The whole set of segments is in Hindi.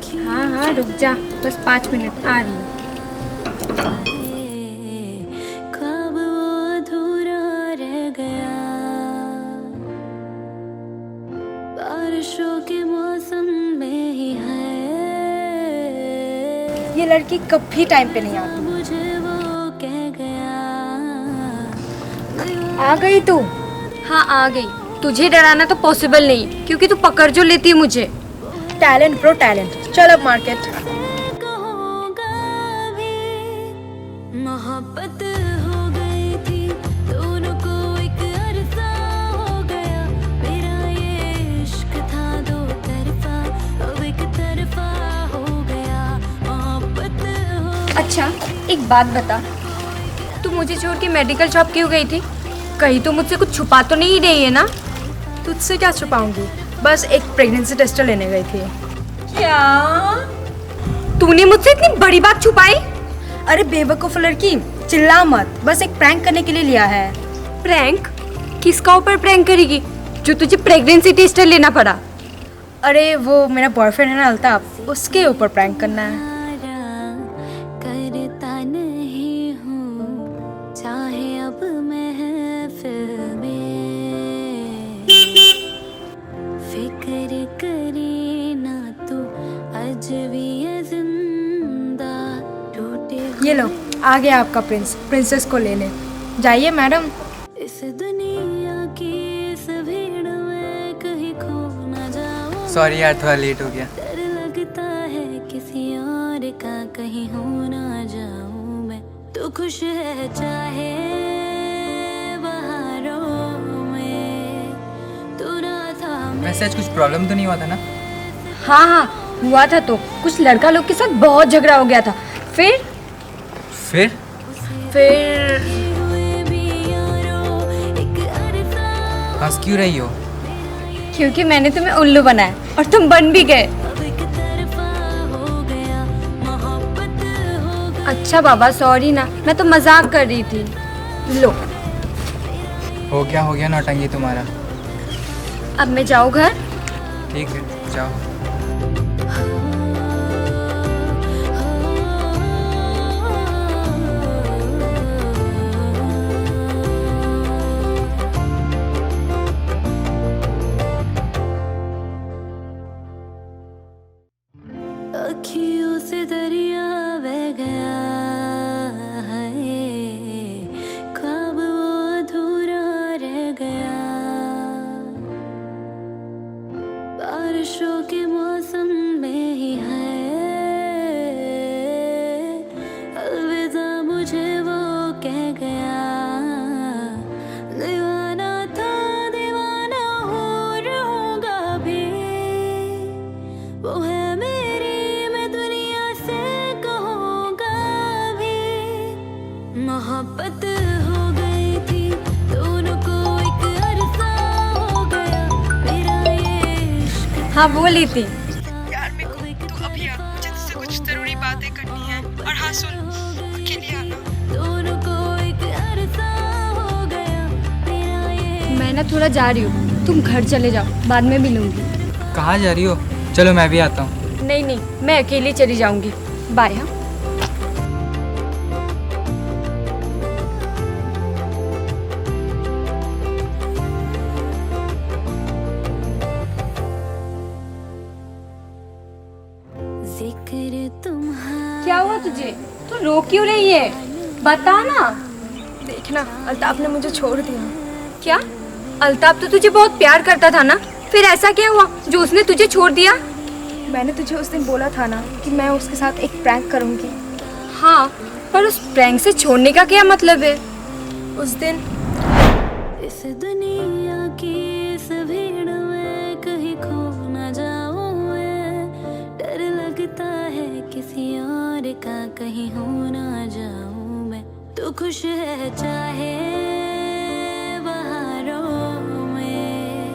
हाँ हाँ रुक जा, बस 5 मिनट आ रही हूँ। ख्वाब वो अधूरा रह गया, बारिशों के मौसम में ही है। ये लड़की कभी टाइम पे नहीं आती। मुझे वो कह गया। आ गई तू? हाँ आ गई। तुझे डराना तो पॉसिबल नहीं, क्योंकि तू पकड़ जो लेती है मुझे। Talent bro talent. चल अब मार्केट। कहूँगा भी मोहब्बत हो गई थी, दोनों को एक अरसा हो गया। मेरा ये इश्क था दो तरफा, अब एक तरफा हो गया। मोहब्बत हो। अच्छा एक बात बता, तू मुझे छोड़ के मेडिकल शॉप क्यों गई थी? कहीं तो मुझसे कुछ छुपा तो नहीं रही है ना? तुझसे क्या छुपाऊंगी, बस एक प्रेगनेंसी टेस्ट लेने गई थी। क्या तूने मुझसे इतनी बड़ी बात छुपाई? अरे बेवकूफ लड़की, चिल्ला मत, बस एक प्रैंक करने के लिए लिया है। प्रैंक? किसका ऊपर प्रैंक करेगी जो तुझे प्रेगनेंसी टेस्ट लेना पड़ा? अरे वो मेरा बॉयफ्रेंड है ना अल्ताफ, उसके ऊपर प्रैंक करना है। करता नहीं हूँ चाहे अब महफिल में, फिक्र करे ना तू आज भी ये जिंदा टूटे। ये लो आ गया आपका प्रिंस, प्रिंसेस को लेने। जाइए मैडम। इस दुनिया की इस भीड़ में कहीं खो ना जाऊं। सॉरी यार थोड़ा लेट हो गया। डर लगता है किसी और का कहीं हो ना जाऊं मैं। तू खुश है चाहे बहारों में, तू ना था वैसे आज कुछ प्रॉब्लम तो नहीं हुआ था ना? हाँ हाँ हुआ था, तो कुछ लड़का लोग के साथ बहुत झगड़ा हो गया था। फिर हुए भी यारों एक अरसा। हंस क्यों रही हो? क्योंकि मैंने तुम्हें उल्लू बनाया और तुम बन भी गए। अब एक तरफा हो गया, मोहब्बत हो गई। अच्छा बाबा सॉरी ना, मैं तो मजाक कर रही थी। लो हो गया नौटंकी तुम्हारा। अब मैं जाऊँ घर? ठीक है जाओ। अखियों से दरिया बह गया है, ख्वाब वो अधूरा रह गया। बारिशों के मौसम में ही है, अलविदा मुझे वो कह गया। दीवाना था दीवाना हो रहूंगा भी, वो है मोहब्बत हो गई थी, दोनों को एक अरसा हो गया। मेरा ये इश्क हाँ बोली थी। यार मेरे को तू अभी आ, मुझे तुझसे कुछ जरूरी बातें करनी है। और हाँ सुन, अकेले आना। दोनों को एक अरसा हो गया। मेरा ये मैं ना थोड़ा जा रही हूँ, तुम घर चले जाओ, बाद में मिलूंगी। कहाँ जा रही हो? चलो मैं भी आता हूँ। नहीं नहीं मैं अकेली चली जाऊंगी। बाय। हाँ जिक्र तुम्हारा। क्या हुआ तुझे? तू रो क्यों रही है? बता ना। देखना अल्ताफ ने मुझे छोड़ दिया। क्या? अल्ताफ तो तुझे बहुत प्यार करता था ना, फिर ऐसा क्या हुआ जो उसने तुझे छोड़ दिया? मैंने तुझे उस दिन बोला था ना कि मैं उसके साथ एक प्रैंक करूंगी। हाँ पर उस प्रैंक से छोड़ने का क्या मतलब है? उस दिन इस दुनिया की इस भीड़ में कहीं खो ना जाऊं मैं। डर लगता है किसी और का कहीं हो ना जाऊं मैं। तू खुश है चाहे बहारों में,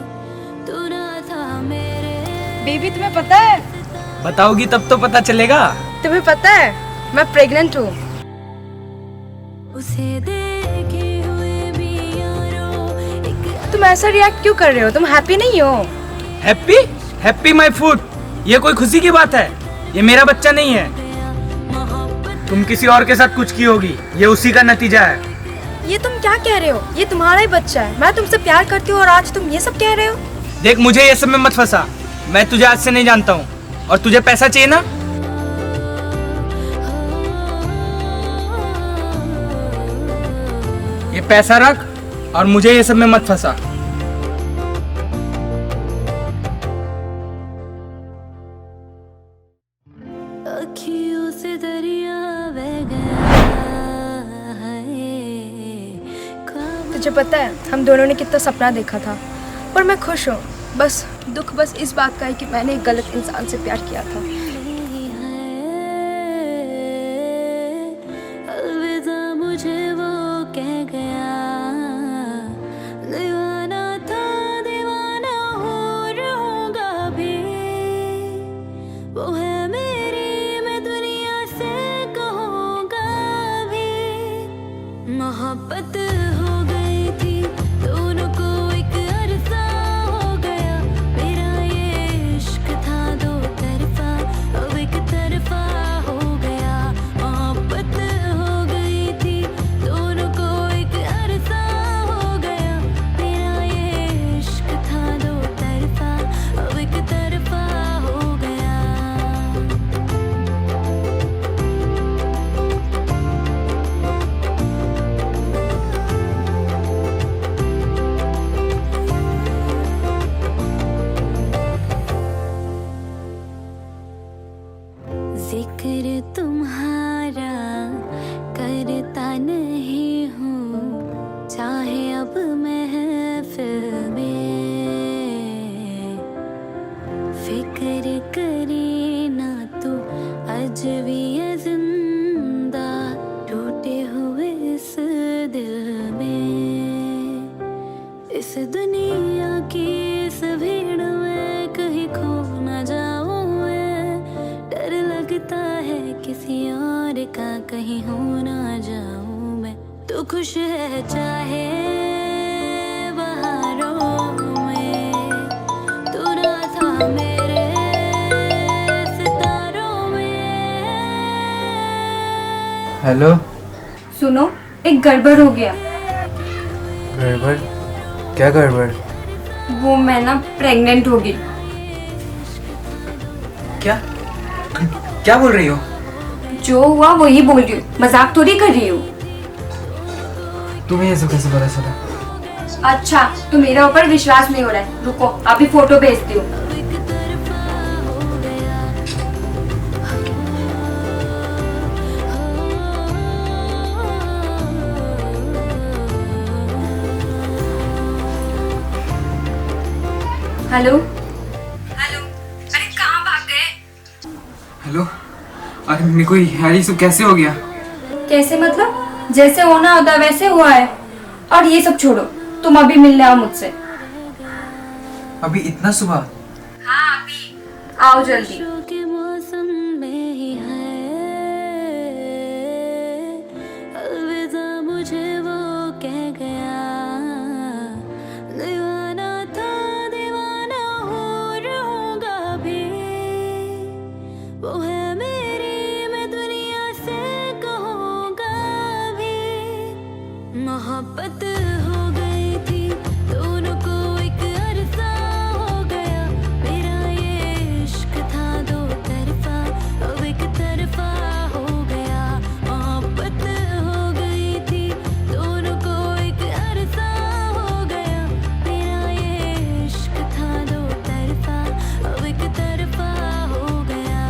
तू ना था मेरे। बेबी तुम्हें पता है? बताओगी तब तो पता चलेगा। तुम्हें पता है मैं प्रेग्नेंट हूँ। उसे देखे हुए भी यारों एक तुम ऐसा रिएक्ट क्यों कर रहे हो? तुम हैप्पी नहीं हो? हैप्पी? Happy my food? ये कोई खुशी की बात है? ये मेरा बच्चा नहीं है। तुम किसी और के साथ कुछ की होगी, ये उसी का नतीजा है। ये तुम क्या कह रहे हो? ये तुम्हारा ही बच्चा है। मैं तुमसे प्यार करती हूँ और आज तुम ये सब कह रहे हो? देख, मुझे ये सब में मत फंसा। मैं तुझे आज से नहीं जानता हूँ। और तुझे पैसा चाहिए ना? ये पैसा रख और मुझे ये सब में मत फंसा। अखियों से दरिया बह गया है। तुझे पता है हम दोनों ने कितना सपना देखा था, पर मैं खुश हूँ। बस दुख बस इस बात का है कि मैंने एक गलत इंसान से प्यार किया था। अलविदा मुझे वो कह गया, दीवाना था दीवाना हो रहूंगा भी। वो है मेरी, मैं दुनिया से कहूँगा भी। मोहब्बत हो गई थी दोनों को, एक अरसा हो गया। मेरा ये इश्क था दो तरफा, अब एक तरफा हो गया। मोहब्बत हो गई थी दोनों को, एक अरसा हो गया। मेरा ये इश्क था दो तरफा, अब एक तरफा हो गया। जिक्र तुम्हारा करता नहीं हूँ, चाहे अब महफिल में। फिक्र करे ना तू अजबी है जिंदा, टूटे हुए इस दिल में। इस दुनिया की इस भीड़ में कहीं खो ना जाऊं मैं। डर लगता है किसी और का कहीं हो ना जाऊं मैं। तू खुश है चाहे बहारों में, तू ना था मेरे सितारों में। हेलो। सुनो, एक गड़बड़ हो गया। गड़बड़? क्या गड़बड़? वो मैं ना प्रेग्नेंट हो गई। क्या? क्या बोल रही हो? जो हुआ वही बोल रही हूँ, मजाक थोड़ी कर रही हूँ। तुम्हें ये सब कैसे पता चला? अच्छा, तो मेरे ऊपर विश्वास नहीं हो रहा है। रुको, अभी फोटो भेजती हूँ। अब एक तरफा हो गया। हेलो हेलो, अरे कहाँ भाग गए? हेलो। अरे मेरे को यार ये सब कैसे हो गया? कैसे मतलब? जैसे होना होता वैसे हुआ है। और ये सब छोड़ो, तुम अभी मिलने आओ मुझसे। अभी इतना सुबह? हाँ अभी आओ जल्दी। के मौसम में ही है, अलविदा मुझे वो कह गया। दीवाना था दीवाना हो रहूंगा भी। वो है मेरी, मैं दुनिया से कहूँगा भी। मोहब्बत हो गई थी दोनों को, एक अरसा हो गया। मेरा ये इश्क था दो तरफा, अब एक तरफा हो गया। मोहब्बत हो गई थी दोनों को, एक अरसा हो गया। मेरा ये इश्क था दो तरफा, अब एक तरफा हो गया।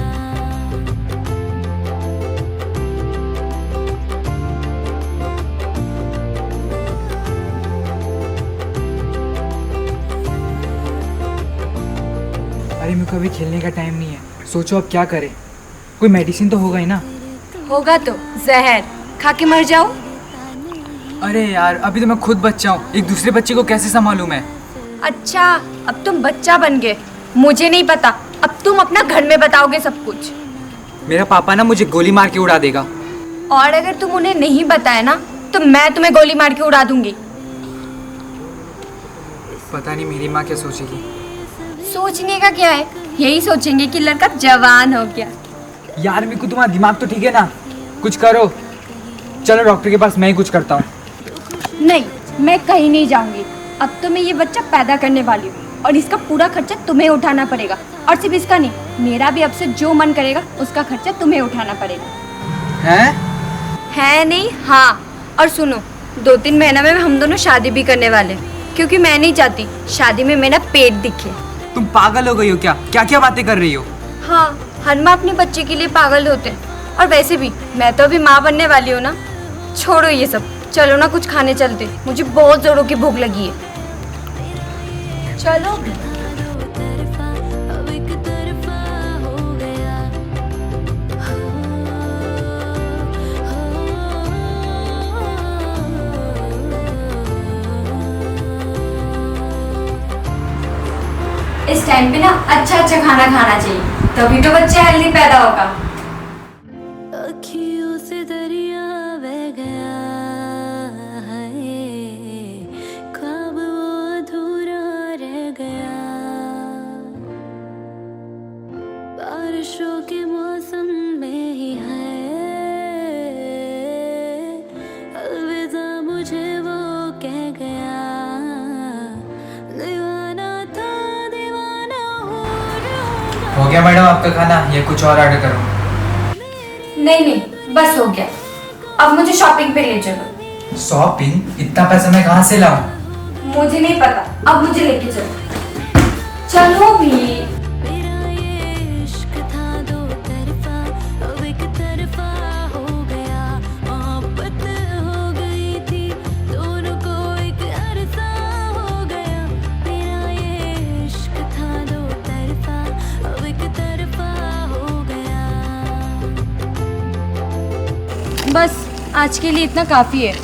अरे मेरे को अभी खेलने का टाइम नहीं है। सोचो अब क्या करें। कोई मेडिसिन तो होगा ही ना? होगा तो जहर खा के मर जाओ। अरे यार, अभी तो मैं खुद बच्चा हूँ, एक दूसरे बच्चे को कैसे संभालूं मैं? अच्छा, अब तुम बच्चा बन गए। मुझे नहीं पता, अब तुम अपना घर में बताओगे सब कुछ। मेरा पापा ना मुझे गोली मार के उड़ा देगा। और अगर तुम उन्हें नहीं बताया ना, तो मैं तुम्हें गोली मार के उड़ा दूंगी। पता नहीं मेरी माँ क्या सोचेगी। सोचने का क्या है, यही सोचेंगे कि लड़का जवान हो गया। यार मीकू तुम्हारा दिमाग तो ठीक है ना, कुछ करो। चलो डॉक्टर के पास, मैं ही कुछ करता हूँ। नहीं, मैं कहीं नहीं जाऊंगी। अब तो मैं ये बच्चा पैदा करने वाली हूँ और इसका पूरा खर्चा तुम्हें उठाना पड़ेगा। और सिर्फ इसका नहीं, मेरा भी अब से जो मन करेगा उसका खर्चा तुम्हें उठाना पड़ेगा। है नहीं, हाँ। और सुनो, 2-3 महीना में हम दोनों शादी भी करने वाले, क्योंकि मैं नहीं चाहती शादी में मेरा पेट दिखे। तुम पागल हो गई हो क्या? क्या क्या बातें कर रही हो? हाँ, हर माँ अपने बच्चे के लिए पागल होते हैं। और वैसे भी मैं तो अभी माँ बनने वाली हूँ ना। छोड़ो ये सब, चलो ना कुछ खाने चलते, मुझे बहुत जोरों की भूख लगी है। चलो। अब एक तरफा हो गया। इस टाइम पे ना अच्छा अच्छा खाना खाना चाहिए, तभी तो बच्चे हेल्दी पैदा होगा। अखियों से दरिया बह गया है, ख्वाब वो अधूरा रह गया। बारिशों के मौसम में ही है, अलविदा मुझे वो कह गया। दीवाना था, दीवाना हो हो गया मैडम आपका खाना, ये कुछ और ऑर्डर करो। नहीं, बस हो गया। अब मुझे शॉपिंग पे ले चलो। शॉपिंग? इतना पैसा मैं कहाँ से लाऊं? मुझे नहीं पता, अब मुझे लेके चलो। चलो भी। मेरा ये इश्क था दो तरफा, अब एक तरफा हो गया। मोहब्बत हो गई थी दोनों को, एक अरसा हो गया। मेरा ये इश्क था दो तरफा, अब एक तरफा हो गया। बस आज के लिए इतना काफ़ी है,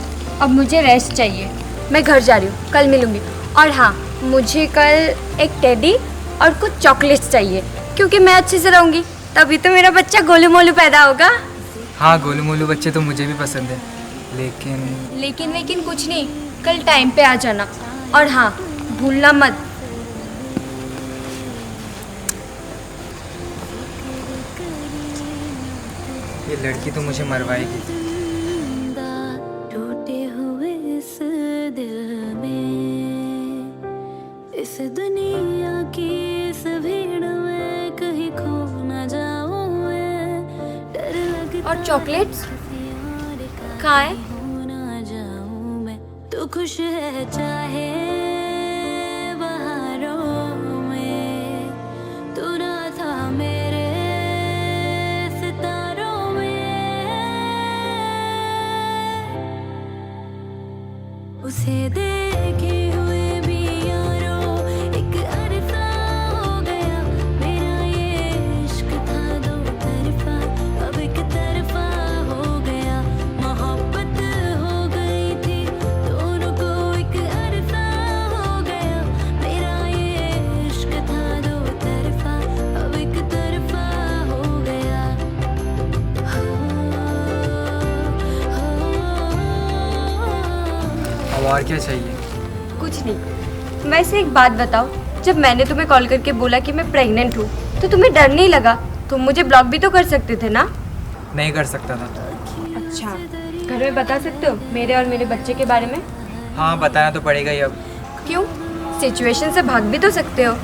अब मुझे रेस्ट चाहिए। मैं घर जा रही हूँ, कल मिलूंगी। और हाँ, मुझे कल एक टेडी और कुछ चॉकलेट्स चाहिए, क्योंकि मैं अच्छे से रहूँगी तभी तो मेरा बच्चा गोलू मोलू पैदा होगा। हाँ, गोलू मोलू बच्चे तो मुझे भी पसंद है, लेकिन कुछ नहीं, कल टाइम पे आ जाना। और हाँ, भूलना मत। ये लड़की तो मुझे मरवाएगी। जिंदा टूटे हुए इस दिल में, इस दुनिया की इस भीड़ में कहीं खो न जाऊं मैं। डर लगता और चॉकलेट्स किसी और का कहाँ है? हो न जाऊं मैं। तू खुश है चाहे बहारों में, तू ना था मेरे सितारों में। उसे देखे हुए भी यारों एक अरसा हो गया। मेरा ये इश्क था दो तरफा, अब एक तरफा हो गया। मोहब्बत हो गई थी दोनों को, एक अरसा हो गया। मेरा ये इश्क था दो तरफा, अब एक तरफा हो गया। अब और क्या चाहिए? कुछ नहीं। वैसे एक बात बताओ, जब मैंने तुम्हें कॉल करके बोला कि मैं प्रेग्नेंट हूँ तो तुम्हें डर नहीं लगा? तुम मुझे ब्लॉक भी तो कर सकते थे ना। नहीं कर सकता था। अच्छा, घर में बता सकते हो मेरे और मेरे बच्चे के बारे में? हाँ, बताना तो पड़ेगा ही अब। क्यों? सिचुएशन से भाग भी तो सकते हो।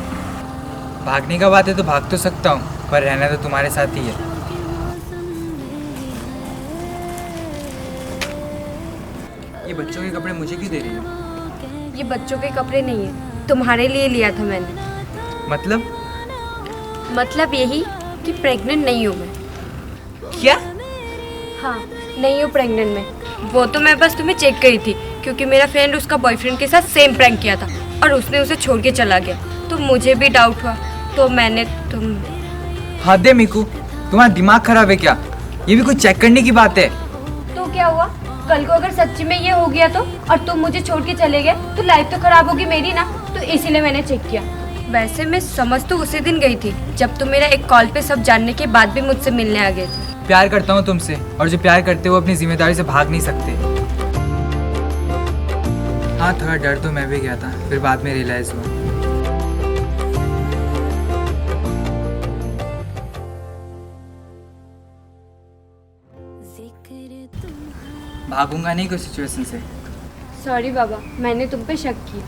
भागने का बात है तो भाग तो सकता हूँ, पर रहना तो तुम्हारे साथ ही है। ये बच्चों के कपड़े मुझे क्यों दे रही हो? ये बच्चों के कपड़े नहीं है, तुम्हारे लिए लिया था मैंने। मतलब यही कि प्रेग्नेंट नहीं हूँ मैं। क्या? हाँ, नहीं हूँ प्रेग्नेंट में। वो तो मैं बस तुम्हें चेक करी थी, क्योंकि मेरा फ्रेंड उसका बॉयफ्रेंड के साथ सेम प्रैंक किया था और उसने उसे छोड़ के चला गया, तो मुझे भी डाउट हुआ, तो मैंने हद है मीकू, तुम्हारा दिमाग खराब है क्या? ये भी कुछ चेक करने की बात है। तो क्या हुआ? कल को अगर सच्ची में ये हो गया तो, और तुम मुझे छोड़ के चले गए तो लाइफ तो खराब होगी मेरी ना, तो इसीलिए मैंने चेक किया। वैसे मैं समझ तो उसी दिन गई थी जब तुम मेरा एक कॉल पे सब जानने के बाद भी मुझसे मिलने आ गए थे। प्यार करता हूँ तुमसे, और जो प्यार करते हो अपनी जिम्मेदारी से भाग नहीं सकते। हाँ, थोड़ा डर तो मैं भी गया था, फिर बाद में रियलाइज हुआ। जिक्र तुम्हारा भागूंगा नहीं कोई सिचुएशन से। सॉरी बाबा, मैंने तुम पे शक किया।